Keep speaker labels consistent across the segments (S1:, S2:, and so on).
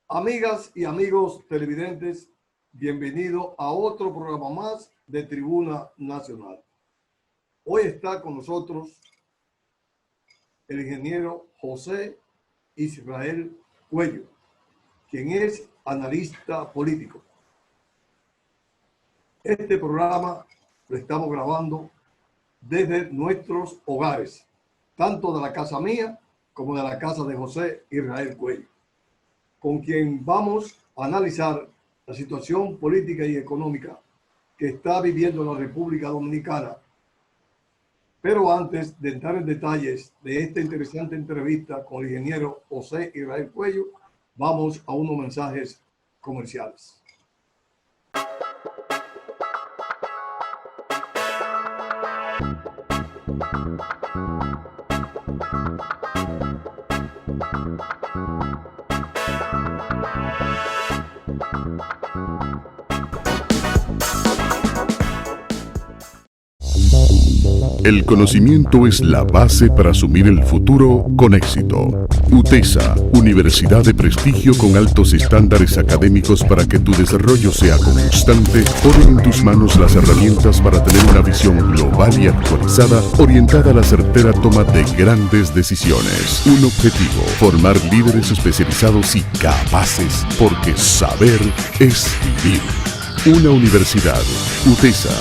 S1: Amigas y amigos televidentes, bienvenido a otro programa más de Tribuna Nacional. Hoy está con nosotros el ingeniero José Israel Cuello, quien es analista político. Este programa lo estamos grabando desde nuestros hogares, tanto de la casa mía como de la casa de José Israel Cuello, con quien vamos a analizar la situación política y económica que está viviendo la República Dominicana. Pero antes de entrar en detalles de esta interesante entrevista con el ingeniero José Israel Cuello, vamos a unos mensajes comerciales.
S2: El conocimiento es la base para asumir el futuro con éxito. UTESA, universidad de prestigio con altos estándares académicos para que tu desarrollo sea constante, pone en tus manos las herramientas para tener una visión global y actualizada, orientada a la certera toma de grandes decisiones. Un objetivo: formar líderes especializados y capaces, porque saber es vivir. Una universidad, UTESA,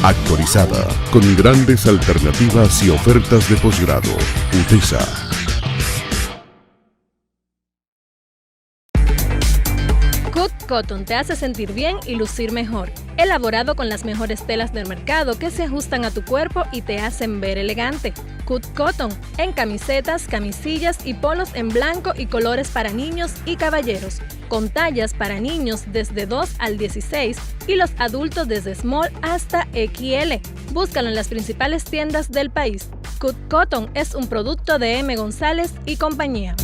S2: actualizada, con grandes alternativas y ofertas de posgrado. UTESA.
S3: Cut Cotton te hace sentir bien y lucir mejor. Elaborado con las mejores telas del mercado que se ajustan a tu cuerpo y te hacen ver elegante. Cut Cotton, en camisetas, camisillas y polos en blanco y colores para niños y caballeros, con tallas para niños desde 2 al 16 y los adultos desde small hasta XL. Búscalo en las principales tiendas del país. Cut Cotton es un producto de M. González y compañía.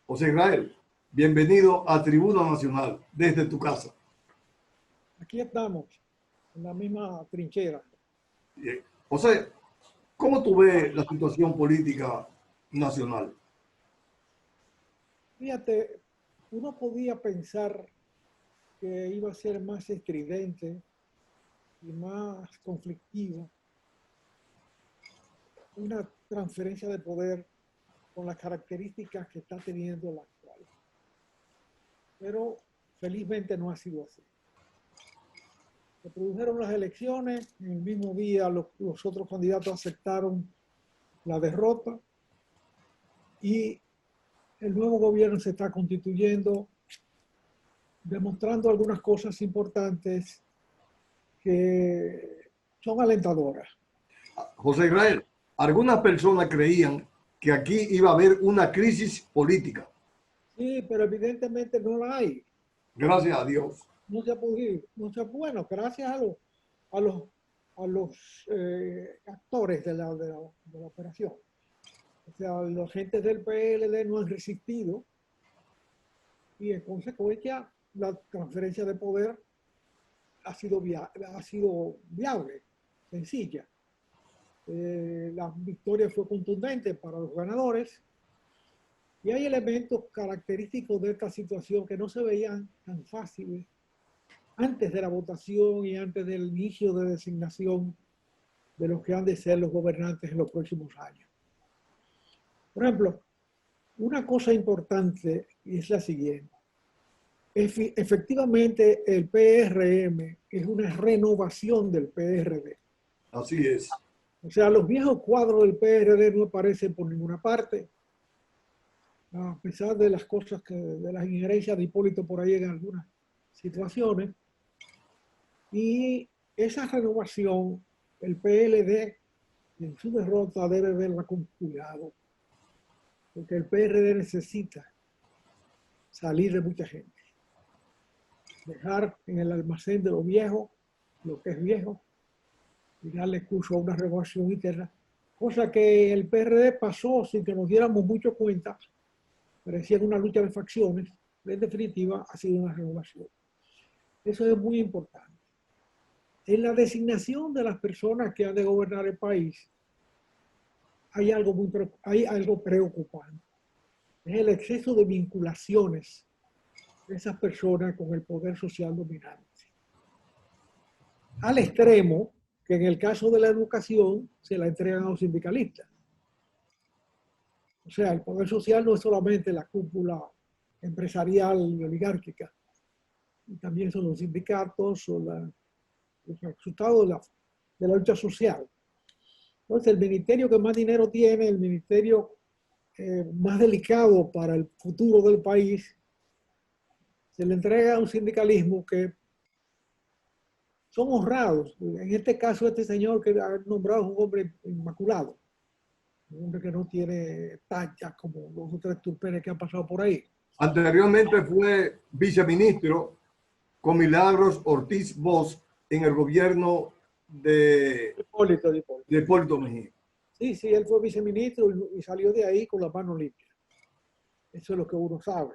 S1: José Israel, bienvenido a Tribuna Nacional desde tu casa.
S4: Aquí estamos, en la misma trinchera.
S1: Bien. José, ¿cómo tú ves la situación política nacional?
S4: Fíjate, uno podía pensar que iba a ser más estridente y más conflictiva una transferencia de poder con las características que está teniendo la actual. Pero felizmente no ha sido así. Se produjeron las elecciones, en el mismo día los otros candidatos aceptaron la derrota y el nuevo gobierno se está constituyendo, demostrando algunas cosas importantes que son alentadoras.
S1: José Israel, algunas personas creían que aquí iba a haber una crisis política.
S4: Sí, pero evidentemente no la hay.
S1: Gracias a Dios.
S4: No se ha podido, bueno, gracias a los actores de la operación. O sea, los agentes del PLD no han resistido y en consecuencia la transferencia de poder ha sido viable, sencilla. La victoria fue contundente para los ganadores y hay elementos característicos de esta situación que no se veían tan fáciles antes de la votación y antes del inicio de designación de los que han de ser los gobernantes en los próximos años. Por ejemplo, una cosa importante es la siguiente. Efectivamente, el PRM es una renovación del PRD.
S1: Así es.
S4: O sea, los viejos cuadros del PRD no aparecen por ninguna parte, a pesar de las cosas de las injerencias de Hipólito por ahí en algunas situaciones. Y esa renovación, el PLD, en su derrota debe verla con cuidado, porque el PRD necesita salir de mucha gente, dejar en el almacén de lo viejo, lo que es viejo, y darle curso a una renovación interna, cosa que el PRD pasó sin que nos diéramos mucho cuenta, parecía una lucha de facciones, en definitiva ha sido una renovación. Eso es muy importante. En la designación de las personas que han de gobernar el país, hay algo preocupante. Es el exceso de vinculaciones de esas personas con el poder social dominante. Al extremo que en el caso de la educación se la entregan a los sindicalistas. O sea, el poder social no es solamente la cúpula empresarial y oligárquica, también son los sindicatos o los resultados de la lucha social. Entonces, el ministerio que más dinero tiene, el ministerio más delicado para el futuro del país, se le entrega a un sindicalismo que son honrados. En este caso, este señor que ha nombrado es un hombre inmaculado, un hombre que no tiene tachas como los otros turpenes que han pasado por ahí.
S1: Anteriormente fue viceministro con Milagros Ortiz Bosch en el gobierno de Hipólito Mejía.
S4: Sí, él fue viceministro y salió de ahí con las manos limpias. Eso es lo que uno sabe.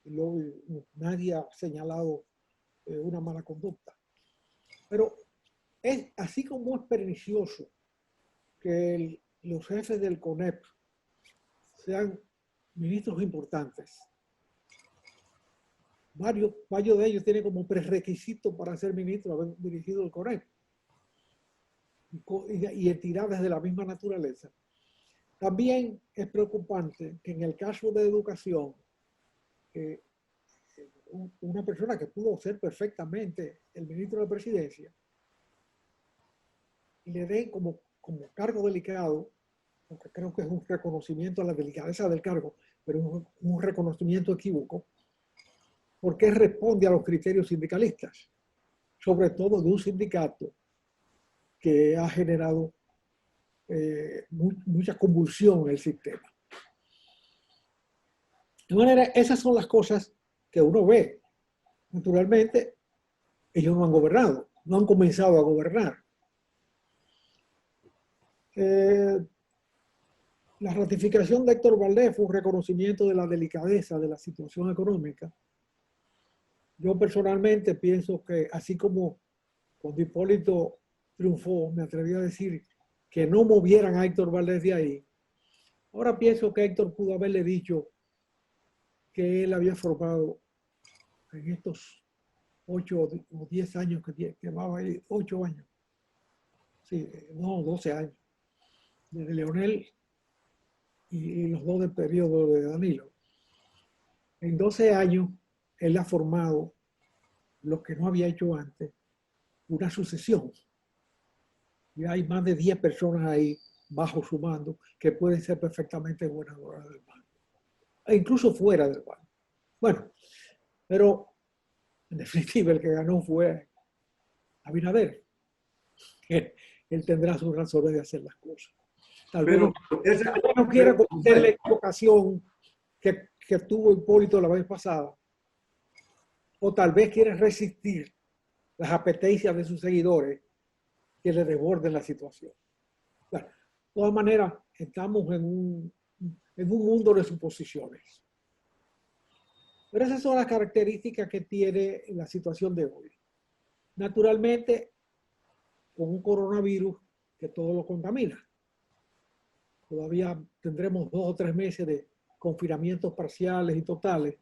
S4: Y luego nadie ha señalado una mala conducta. Pero es así como es pernicioso que los jefes del CONEP sean ministros importantes. Varios de ellos tienen como prerequisito para ser ministro haber dirigido el CONEP y entidades de la misma naturaleza. También es preocupante que en el caso de educación, una persona que pudo ser perfectamente el ministro de la presidencia, le den como cargo delicado, porque creo que es un reconocimiento a la delicadeza del cargo, pero un reconocimiento equívoco, porque responde a los criterios sindicalistas, sobre todo de un sindicato que ha generado mucha convulsión en el sistema. De manera, esas son las cosas que uno ve. Naturalmente, ellos no han gobernado, no han comenzado a gobernar. La ratificación de Héctor Valdés fue un reconocimiento de la delicadeza de la situación económica. Yo personalmente pienso que así como cuando Hipólito triunfó, me atreví a decir que no movieran a Héctor Valdés de ahí. Ahora pienso que Héctor pudo haberle dicho que él había formado en estos 8 o 10 años que llevaba ahí, 8 años. Sí, no, 12 años. Desde Leonel y los 2 del periodo de Danilo. En 12 años, él ha formado lo que no había hecho antes, una sucesión. Y hay más de 10 personas ahí bajo su mando que pueden ser perfectamente gobernadoras del banco. E incluso fuera del banco. Bueno, pero en definitiva el que ganó fue Abinader. Él tendrá sus razones de hacer las cosas. Tal vez no quiera cometer la equivocación que tuvo Hipólito la vez pasada. O tal vez quiere resistir las apetencias de sus seguidores que le desborden la situación. Bueno, de todas maneras, estamos en un mundo de suposiciones. Pero esas son las características que tiene la situación de hoy. Naturalmente, con un coronavirus que todo lo contamina. Todavía tendremos 2 o 3 meses de confinamientos parciales y totales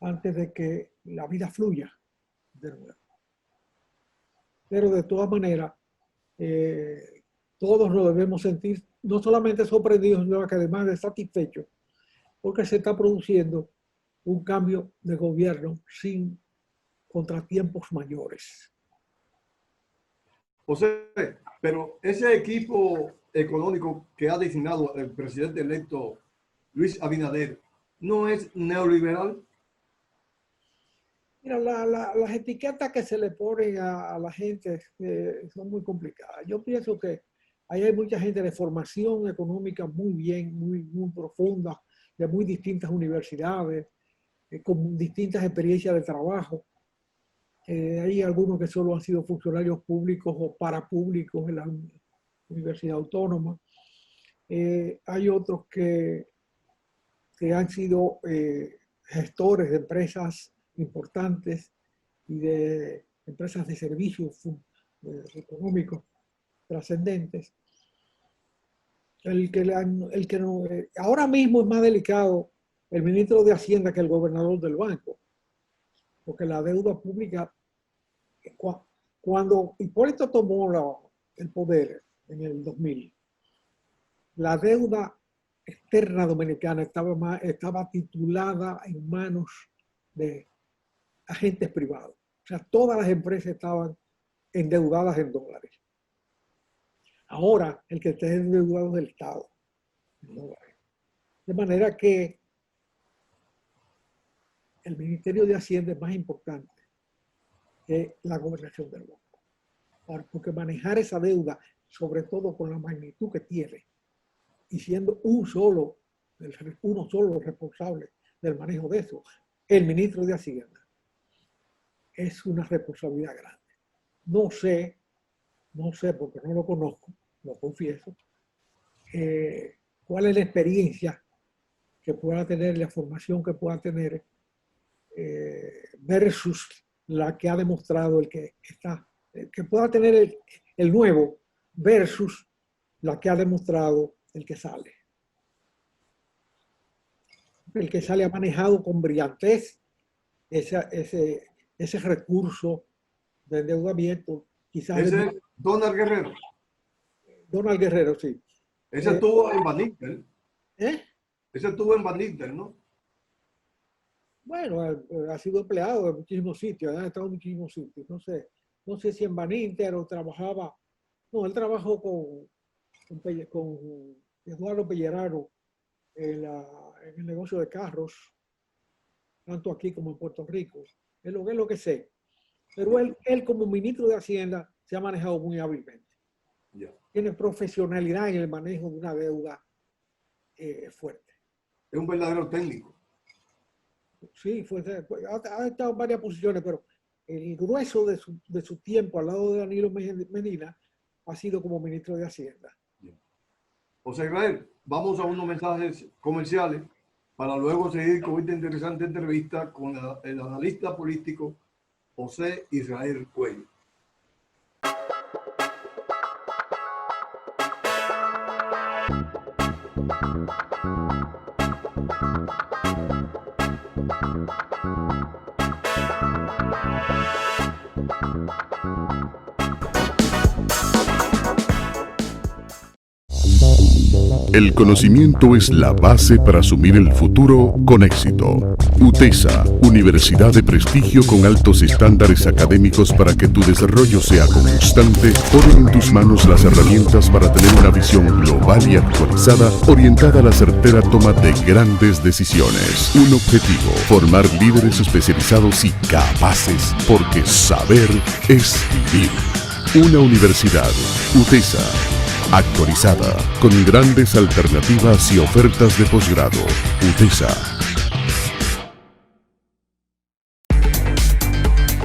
S4: antes de que la vida fluya de nuevo. Pero de todas maneras, todos nos debemos sentir no solamente sorprendidos, sino que además de satisfechos, porque se está produciendo un cambio de gobierno sin contratiempos mayores.
S1: José, pero ese equipo económico que ha designado el presidente electo Luis Abinader, ¿no es neoliberal?
S4: Mira, las etiquetas que se le ponen a la gente son muy complicadas. Yo pienso que ahí hay mucha gente de formación económica muy bien, muy profunda, de muy distintas universidades, con distintas experiencias de trabajo. Hay algunos que solo han sido funcionarios públicos o parapúblicos en la Universidad Autónoma. Hay otros que han sido gestores de empresas importantes y de empresas de servicios económicos trascendentes. Ahora mismo es más delicado el ministro de Hacienda que el gobernador del banco, porque la deuda pública, cuando Hipólito tomó el poder en el 2000, la deuda externa dominicana estaba titulada en manos de agentes privados. O sea, todas las empresas estaban endeudadas en dólares. Ahora, el que está endeudado es el Estado, en dólares. De manera que el Ministerio de Hacienda es más importante que la gobernación del banco. Porque manejar esa deuda, sobre todo con la magnitud que tiene, y siendo uno solo responsable del manejo de eso, el ministro de Hacienda, es una responsabilidad grande. No sé porque no lo conozco, lo confieso, cuál es la experiencia que pueda tener, la formación que pueda tener versus la que ha demostrado que pueda tener el nuevo versus la que ha demostrado el que sale. El que sale ha manejado con brillantez ese recurso de endeudamiento. Quizás
S1: ese es Donald Guerrero.
S4: Donald Guerrero, sí.
S1: Ese estuvo en Baninter.
S4: ¿Eh?
S1: Ese estuvo en Baninter, ¿no?
S4: Bueno, ha sido empleado en muchísimos sitios, ha estado en muchísimos sitios. No sé si en Baninter o trabajaba. No, él trabajó con Eduardo Pellerano en el negocio de carros, tanto aquí como en Puerto Rico. Es lo que sé. Pero él como ministro de Hacienda se ha manejado muy hábilmente.
S1: Yeah.
S4: Tiene profesionalidad en el manejo de una deuda fuerte.
S1: Es un verdadero técnico.
S4: Sí, ha estado en varias posiciones, pero el grueso de su tiempo al lado de Danilo Medina ha sido como ministro de Hacienda.
S1: José Israel, vamos a unos mensajes comerciales para luego seguir con esta interesante entrevista con el analista político José Israel Cuello.
S2: El conocimiento es la base para asumir el futuro con éxito. UTESA, Universidad de Prestigio con altos estándares académicos para que tu desarrollo sea constante, pone en tus manos las herramientas para tener una visión global y actualizada orientada a la certera toma de grandes decisiones. Un objetivo, formar líderes especializados y capaces, porque saber es vivir. Una universidad, UTESA, actualizada, con grandes alternativas y ofertas de posgrado. UTESA.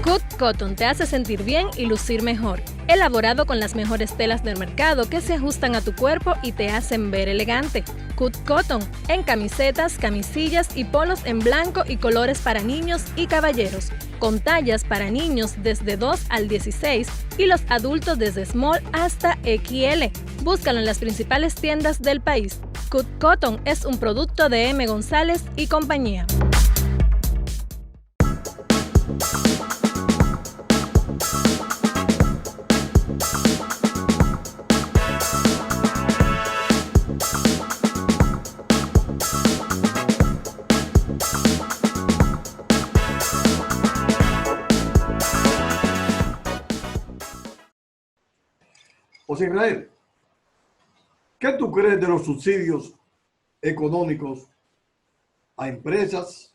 S3: Cut Cotton te hace sentir bien y lucir mejor. Elaborado con las mejores telas del mercado que se ajustan a tu cuerpo y te hacen ver elegante. Cut Cotton en camisetas, camisillas y polos en blanco y colores para niños y caballeros, con tallas para niños desde 2 al 16 y los adultos desde small hasta XL. Búscalo en las principales tiendas del país. Cut Cotton es un producto de M. González y compañía.
S1: José Israel, ¿qué tú crees de los subsidios económicos a empresas,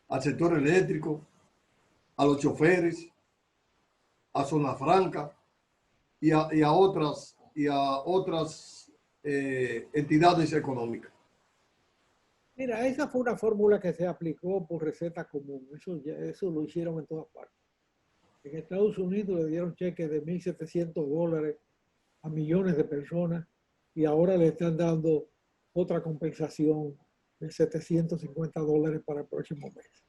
S1: al sector eléctrico, a los choferes, a Zona Franca y a otras entidades económicas?
S4: Mira, esa fue una fórmula que se aplicó por receta común. Eso lo hicieron en todas partes. En Estados Unidos le dieron cheques de $1.700 a millones de personas y ahora le están dando otra compensación de $750 para el próximo mes.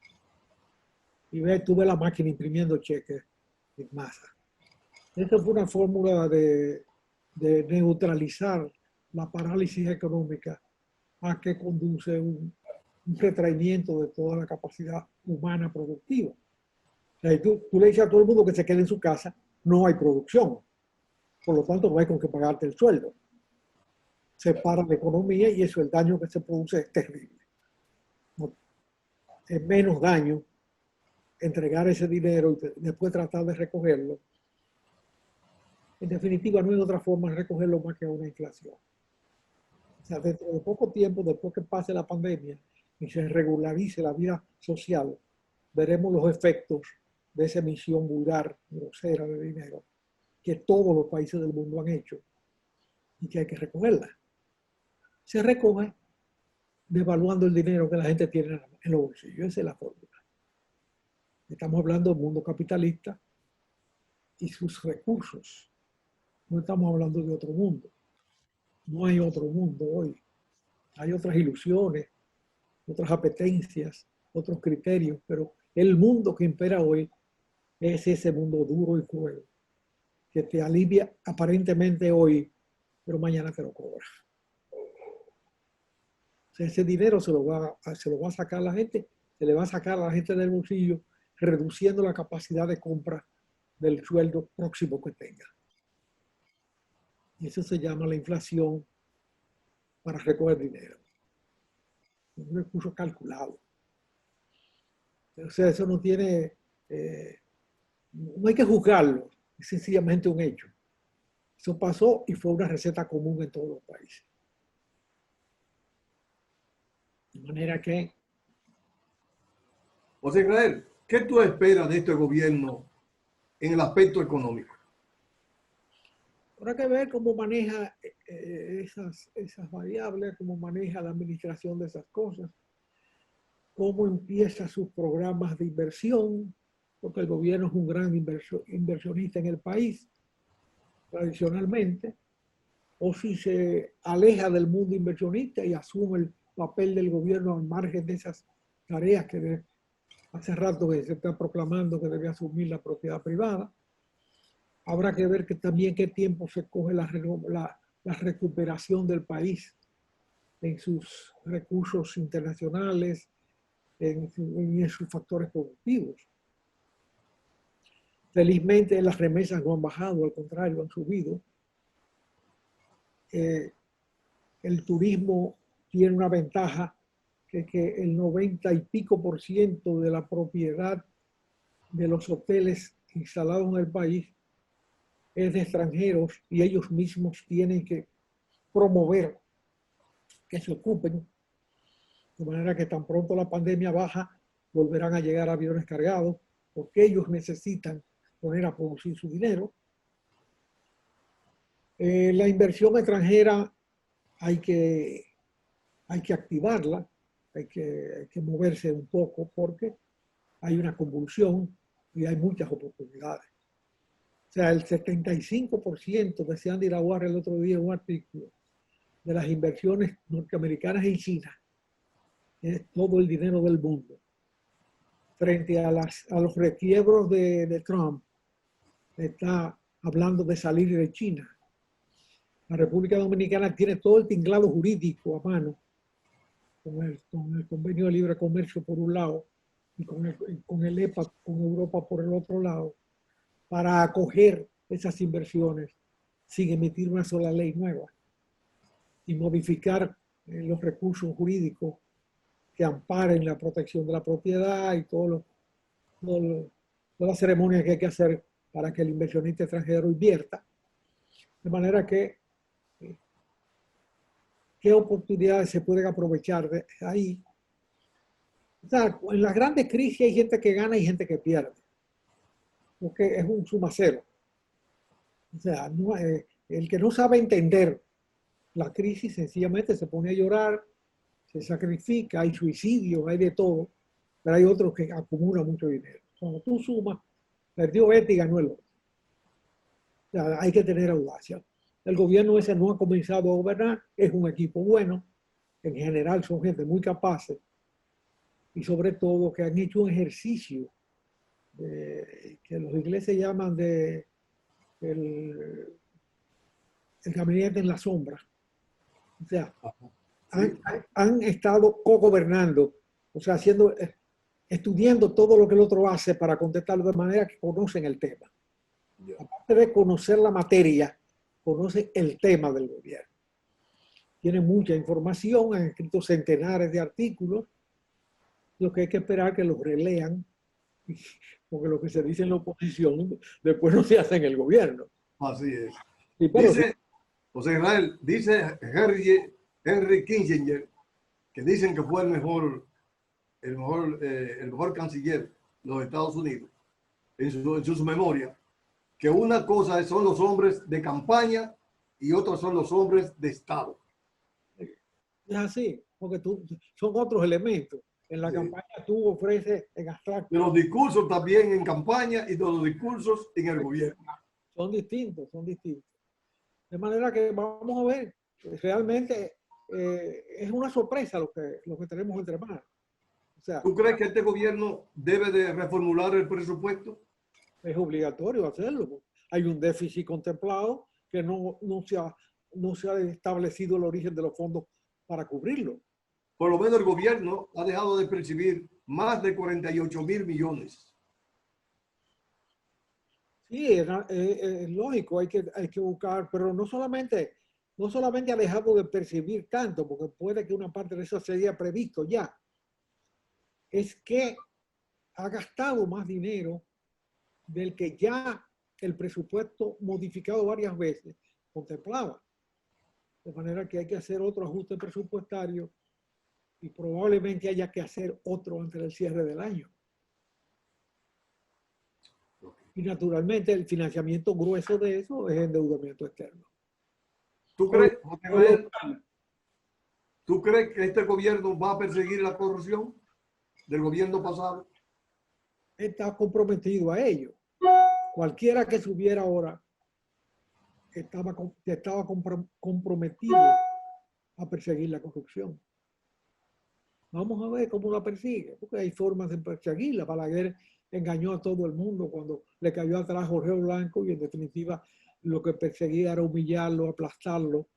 S4: Y ve, tuve la máquina imprimiendo cheques en masa. Esta fue una fórmula de neutralizar la parálisis económica a que conduce un retraimiento de toda la capacidad humana productiva. O sea, tú le dices a todo el mundo que se quede en su casa, no hay producción. Por lo tanto, no hay con qué pagarte el sueldo. Se para la economía y eso, el daño que se produce es terrible. No, es menos daño entregar ese dinero y después tratar de recogerlo. En definitiva, no hay otra forma de recogerlo más que una inflación. O sea, dentro de poco tiempo, después que pase la pandemia y se regularice la vida social, veremos los efectos de esa emisión vulgar, grosera de dinero que todos los países del mundo han hecho y que hay que recogerla. Se recoge devaluando el dinero que la gente tiene en los bolsillos. Esa es la fórmula. Estamos hablando del mundo capitalista y sus recursos. No estamos hablando de otro mundo. No hay otro mundo hoy. Hay otras ilusiones, otras apetencias, otros criterios, pero el mundo que impera hoy es ese mundo duro y cruel, que te alivia aparentemente hoy, pero mañana te lo cobra. O sea, ese dinero se lo va a sacar la gente, se le va a sacar a la gente del bolsillo, reduciendo la capacidad de compra del sueldo próximo que tenga. Y eso se llama la inflación para recoger dinero. Es un recurso calculado. O sea, eso no tiene, no hay que juzgarlo, es sencillamente un hecho. Eso pasó y fue una receta común en todos los países. De manera que...
S1: José Israel, ¿qué tú esperas de este gobierno en el aspecto económico?
S4: Habrá que ver cómo maneja esas variables, cómo maneja la administración de esas cosas, cómo empieza sus programas de inversión, porque el gobierno es un gran inversionista en el país, tradicionalmente, o si se aleja del mundo inversionista y asume el papel del gobierno al margen de esas tareas que hace rato que se está proclamando que debe asumir la propiedad privada. Habrá que ver también qué tiempo se coge la recuperación del país en sus recursos internacionales, en sus factores productivos. Felizmente las remesas no han bajado, al contrario, han subido. El turismo tiene una ventaja que el 90 y pico % de la propiedad de los hoteles instalados en el país es de extranjeros y ellos mismos tienen que promover que se ocupen, de manera que tan pronto la pandemia baja, volverán a llegar aviones cargados, porque ellos necesitan poner a producir su dinero. La inversión extranjera hay que activarla, hay que moverse un poco porque hay una convulsión y hay muchas oportunidades. O sea, el 75%, decían de Iraguar el otro día en un artículo, de las inversiones norteamericanas en China es todo el dinero del mundo. Frente a los requiebros de Trump, está hablando de salir de China. La República Dominicana tiene todo el tinglado jurídico a mano, con el Convenio de Libre Comercio por un lado y con el EPA con Europa por el otro lado, para acoger esas inversiones sin emitir una sola ley nueva y modificar los recursos jurídicos que amparen la protección de la propiedad y todas las ceremonias que hay que hacer para que el inversionista extranjero invierta. De manera que, ¿qué oportunidades se pueden aprovechar de ahí? O sea, en las grandes crisis hay gente que gana y gente que pierde, porque es un suma cero. O sea, el que no sabe entender la crisis sencillamente se pone a llorar, se sacrifica, hay suicidios, hay de todo, pero hay otros que acumulan mucho dinero. Cuando tú sumas Perdió este y ganó el otro. O sea, hay que tener audacia. El gobierno ese no ha comenzado a gobernar, es un equipo bueno, en general son gente muy capaces y sobre todo que han hecho un ejercicio que los ingleses llaman de el gabinete en la sombra. O sea, han estado co-gobernando, o sea, estudiando todo lo que el otro hace para contestarlo de manera que conocen el tema. Aparte de conocer la materia, conocen el tema del gobierno. Tienen mucha información, han escrito centenares de artículos. Lo que hay que esperar que los relean, porque lo que se dice en la oposición después no se hace en el gobierno.
S1: Así es.
S4: Sí, pero
S1: Dice, José Israel, dice Henry Kissinger, que dicen que fue el mejor canciller de los Estados Unidos, en su memoria, que una cosa son los hombres de campaña y otros son los hombres de Estado.
S4: es así, porque son otros elementos. En la campaña tú ofreces en abstracto.
S1: De los discursos también en campaña y de los discursos en el gobierno.
S4: Son distintos, son distintos. De manera que vamos a ver, realmente es una sorpresa lo que tenemos entre manos. O sea,
S1: ¿Tú crees que este gobierno debe de reformular el presupuesto?
S4: es obligatorio hacerlo. Hay un déficit contemplado que no se ha establecido el origen de los fondos para cubrirlo.
S1: Por lo menos el gobierno ha dejado de percibir más de 48.000 millones.
S4: Sí, es lógico, hay que buscar, pero no solamente ha dejado de percibir tanto, porque puede que una parte de eso se haya previsto ya, es que ha gastado más dinero del que ya el presupuesto modificado varias veces contemplaba. De manera que hay que hacer otro ajuste presupuestario y probablemente haya que hacer otro antes del cierre del año. Y naturalmente el financiamiento grueso de eso es endeudamiento externo.
S1: ¿Tú crees que este gobierno va a perseguir la corrupción del gobierno pasado?
S4: Está comprometido a ello. Cualquiera que subiera ahora estaba comprometido a perseguir la corrupción. Vamos a ver cómo la persigue, porque hay formas de perseguirla. Balaguer engañó a todo el mundo cuando le cayó atrás Jorge Blanco y en definitiva lo que perseguía era humillarlo, aplastarlo,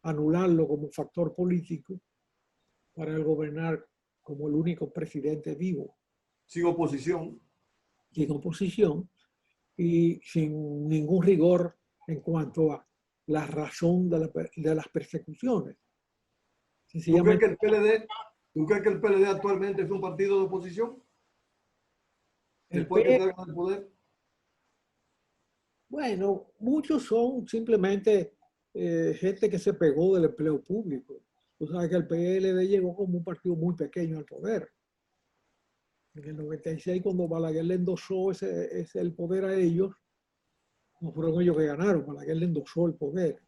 S4: anularlo como factor político para él gobernar como el único presidente vivo.
S1: Sin oposición.
S4: Sin oposición y sin ningún rigor en cuanto a la razón de las persecuciones.
S1: ¿Tú crees que el PLD actualmente es un partido de oposición? Después que salgan del poder.
S4: Bueno, muchos son simplemente gente que se pegó del empleo público. Tú sabes que el PLD llegó como un partido muy pequeño al poder. En el 96, cuando Balaguer le endosó el poder a ellos, no fueron ellos que ganaron, Balaguer le endosó el poder.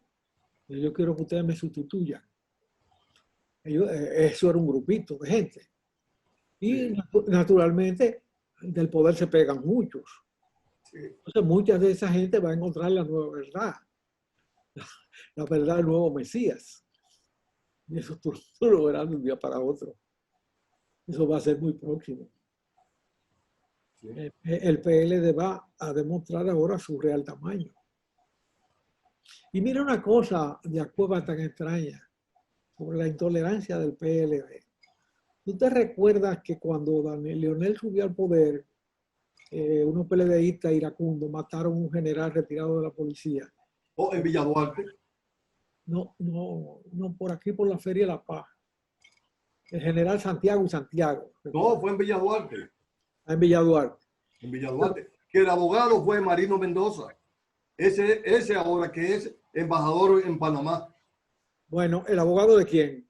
S4: Y yo quiero que ustedes me sustituyan. Eso era un grupito de gente. Y naturalmente del poder se pegan muchos. Entonces mucha de esa gente va a encontrar la nueva verdad. La verdad del nuevo Mesías. Y eso tú lo verás de un día para otro. Eso va a ser muy próximo. El PLD va a demostrar ahora su real tamaño. Y mira una cosa de Acueva tan extraña sobre la intolerancia del PLD. ¿Tú te recuerdas que cuando Leonel subió al poder, unos PLDistas iracundos mataron a un general retirado de la policía?
S1: ¿O en Villa Duarte?
S4: No, por aquí, por la Feria de la Paz. El general Santiago.
S1: No, fue en Villa Duarte.
S4: En Villa Duarte.
S1: En Villa Duarte. Que el abogado fue Marino Mendoza. Ese ahora que es embajador en Panamá.
S4: Bueno, ¿el abogado de quién?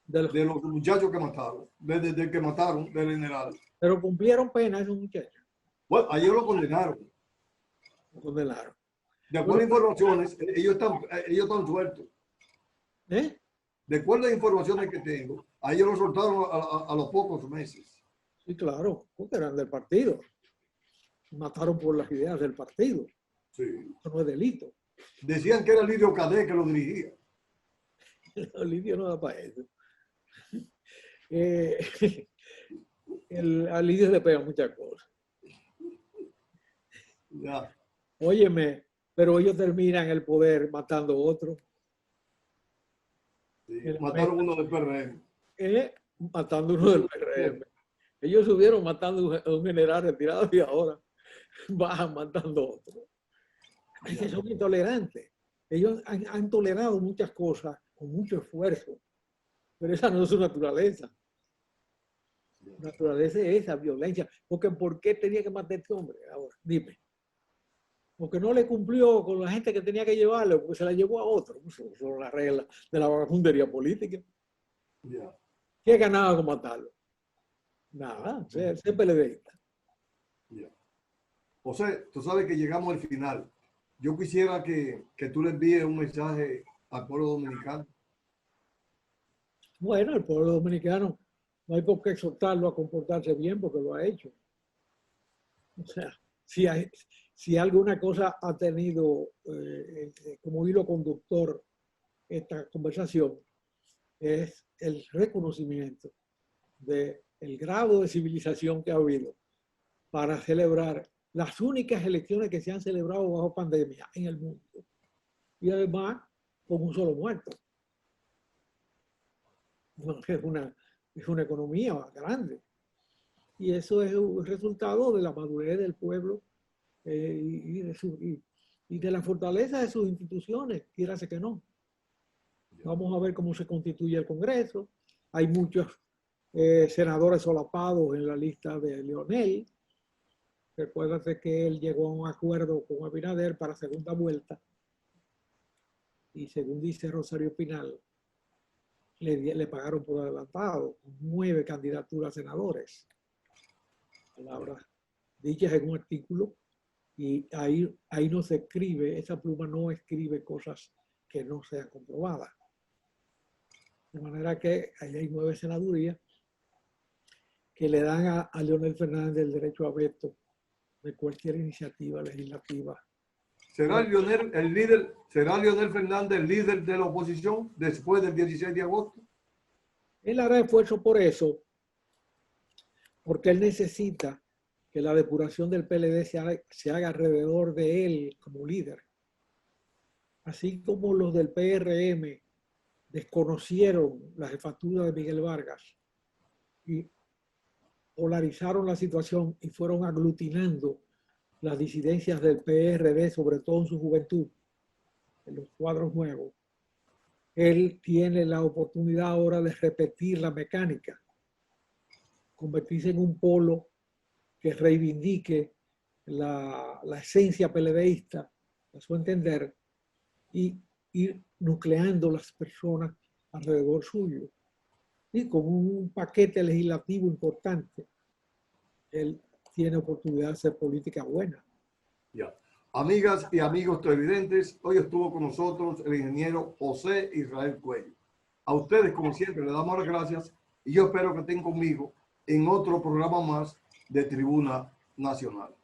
S1: De los muchachos que mataron. Desde que mataron, del general.
S4: Pero cumplieron pena esos muchachos.
S1: Bueno, ayer lo condenaron.
S4: Lo condenaron.
S1: De acuerdo a informaciones, ellos están sueltos. De acuerdo a informaciones que tengo, a ellos lo soltaron a los pocos meses.
S4: Sí, claro, porque eran del partido. mataron por las ideas del partido.
S1: Sí.
S4: Eso no es delito.
S1: Decían que era Lidio Cadet que lo dirigía.
S4: Lidio no da para eso. A Lidio le pega muchas cosas.
S1: Ya.
S4: Óyeme, pero ellos terminan el poder matando a otros.
S1: Sí. Mataron uno del PRM.
S4: Matando uno del PRM. Ellos subieron matando a un general retirado y ahora bajan matando a otro. Es que son intolerantes. Ellos han tolerado muchas cosas con mucho esfuerzo, pero esa no es su naturaleza. Su naturaleza es esa violencia. Porque ¿por qué tenía que matar a este hombre? Ahora, dime. Porque no le cumplió con la gente que tenía que llevarlo, porque se la llevó a otro. Eso son las reglas de la vagabundería política.
S1: Ya.
S4: ¿Qué ganaba con matarlo? Nada, ser PLDista.
S1: Ya. José, tú sabes que llegamos al final. Yo quisiera que tú le envíes un mensaje al pueblo dominicano.
S4: Bueno, el pueblo dominicano no hay por qué exhortarlo a comportarse bien porque lo ha hecho. O sea, si alguna cosa ha tenido como hilo conductor esta conversación, es el reconocimiento del grado de civilización que ha habido para celebrar las únicas elecciones que se han celebrado bajo pandemia en el mundo. Y además, con un solo muerto. Es una economía grande. Y eso es un resultado de la madurez del pueblo y de la fortaleza de sus instituciones, quierase que no. Vamos a ver cómo se constituye el Congreso. Hay muchos senadores solapados en la lista de Leonel. Recuérdate que él llegó a un acuerdo con Abinader para segunda vuelta. Y según dice Rosario Pinal, le pagaron por adelantado 9 candidaturas a senadores. Palabras dichas en un artículo. Y ahí no se escribe, esa pluma no escribe cosas que no sean comprobadas. De manera que ahí hay 9 senadurías que le dan a Leonel Fernández el derecho a veto de cualquier iniciativa legislativa.
S1: ¿Será Leonel Fernández el líder de la oposición después del 16 de agosto?
S4: Él hará esfuerzo por eso, porque él necesita que la depuración del PLD se haga alrededor de él como líder. Así como los del PRM desconocieron la jefatura de Miguel Vargas y polarizaron la situación y fueron aglutinando las disidencias del PRD, sobre todo en su juventud, en los cuadros nuevos. Él tiene la oportunidad ahora de repetir la mecánica, convertirse en un polo que reivindique la esencia PLDista, a su entender, y ir nucleando las personas alrededor suyo. Y con un paquete legislativo importante, él tiene oportunidad de hacer política buena.
S1: Ya. Amigas y amigos televidentes, hoy estuvo con nosotros el ingeniero José Israel Cuello. A ustedes, como siempre, les damos las gracias y yo espero que estén conmigo en otro programa más de Tribuna Nacional.